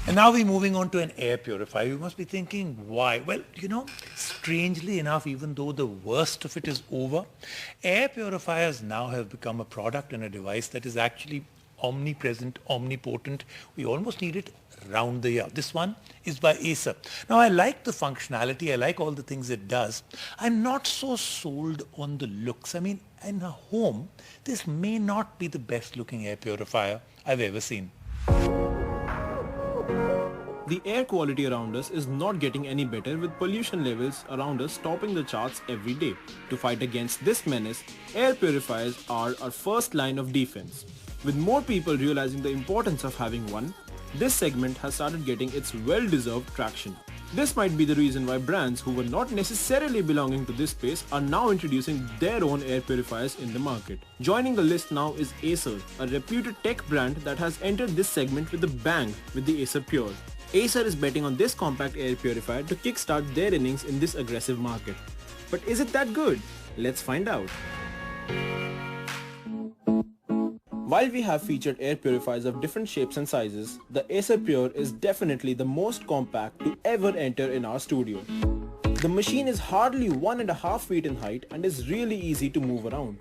And now we're moving on to an air purifier. You must be thinking, why? Well, strangely enough, even though the worst of it is over, air purifiers now have become a product and a device that is actually omnipresent, omnipotent. We almost need it round the year. This one is by Acer. Now, I like the functionality. I like all the things it does. I'm not so sold on the looks. I mean, in a home, this may not be the best looking air purifier I've ever seen. The air quality around us is not getting any better, with pollution levels around us topping the charts every day. To fight against this menace, air purifiers are our first line of defense. With more people realizing the importance of having one, this segment has started getting its well-deserved traction. This might be the reason why brands who were not necessarily belonging to this space are now introducing their own air purifiers in the market. Joining the list now is Acer, a reputed tech brand that has entered this segment with a bang with the Acerpure. Acer is betting on this compact air purifier to kickstart their innings in this aggressive market. But is it that good? Let's find out. While we have featured air purifiers of different shapes and sizes, the Acerpure is definitely the most compact to ever enter in our studio. The machine is hardly 1.5 feet in height and is really easy to move around.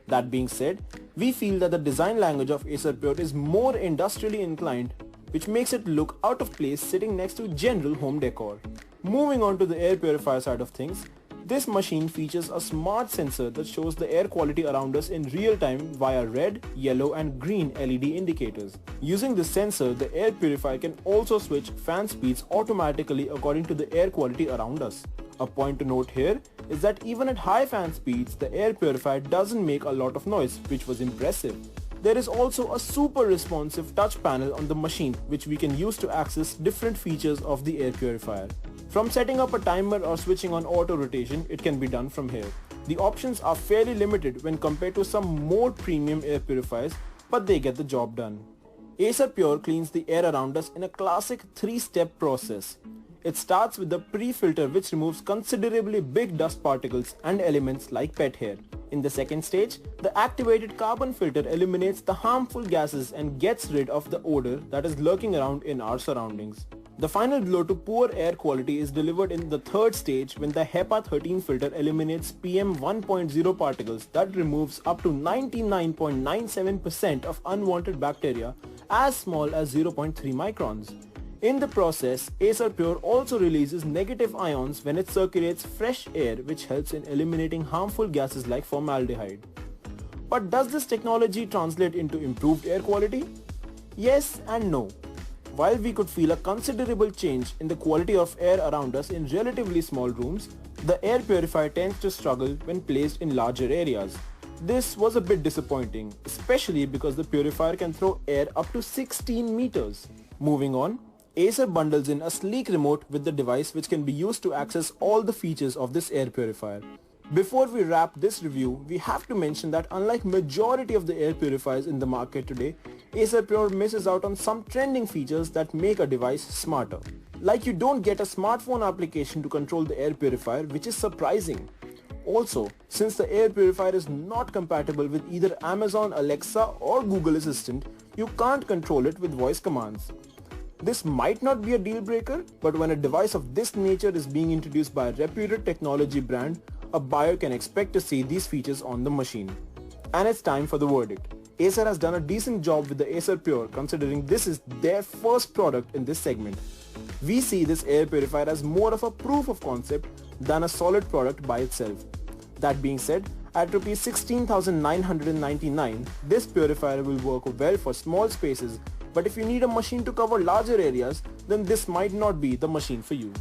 That being said, we feel that the design language of Acerpure is more industrially inclined, which makes it look out of place sitting next to general home decor. Moving on to the air purifier side of things, this machine features a smart sensor that shows the air quality around us in real time via red, yellow and green LED indicators. Using this sensor, the air purifier can also switch fan speeds automatically according to the air quality around us. A point to note here is that even at high fan speeds, the air purifier doesn't make a lot of noise, which was impressive. There is also a super responsive touch panel on the machine which we can use to access different features of the air purifier. From setting up a timer or switching on auto rotation, it can be done from here. The options are fairly limited when compared to some more premium air purifiers, but they get the job done. Acerpure cleans the air around us in a classic 3-step process. It starts with the pre-filter, which removes considerably big dust particles and elements like pet hair. In the second stage, the activated carbon filter eliminates the harmful gases and gets rid of the odor that is lurking around in our surroundings. The final blow to poor air quality is delivered in the third stage when the HEPA 13 filter eliminates PM 1.0 particles that removes up to 99.97% of unwanted bacteria as small as 0.3 microns. In the process, Acerpure also releases negative ions when it circulates fresh air, which helps in eliminating harmful gases like formaldehyde. But does this technology translate into improved air quality? Yes and no. While we could feel a considerable change in the quality of air around us in relatively small rooms, the air purifier tends to struggle when placed in larger areas. This was a bit disappointing, especially because the purifier can throw air up to 16 meters. Moving on, Acer bundles in a sleek remote with the device which can be used to access all the features of this air purifier. Before we wrap this review, we have to mention that unlike majority of the air purifiers in the market today, Acerpure misses out on some trending features that make a device smarter. Like you don't get a smartphone application to control the air purifier, which is surprising. Also, since the air purifier is not compatible with either Amazon Alexa or Google Assistant, you can't control it with voice commands. This might not be a deal breaker, but when a device of this nature is being introduced by a reputed technology brand, a buyer can expect to see these features on the machine. And it's time for the verdict. Acer has done a decent job with the Acerpure considering this is their first product in this segment. We see this air purifier as more of a proof of concept than a solid product by itself. That being said, at Rs 16,999, this purifier will work well for small spaces, but if you need a machine to cover larger areas, then this might not be the machine for you.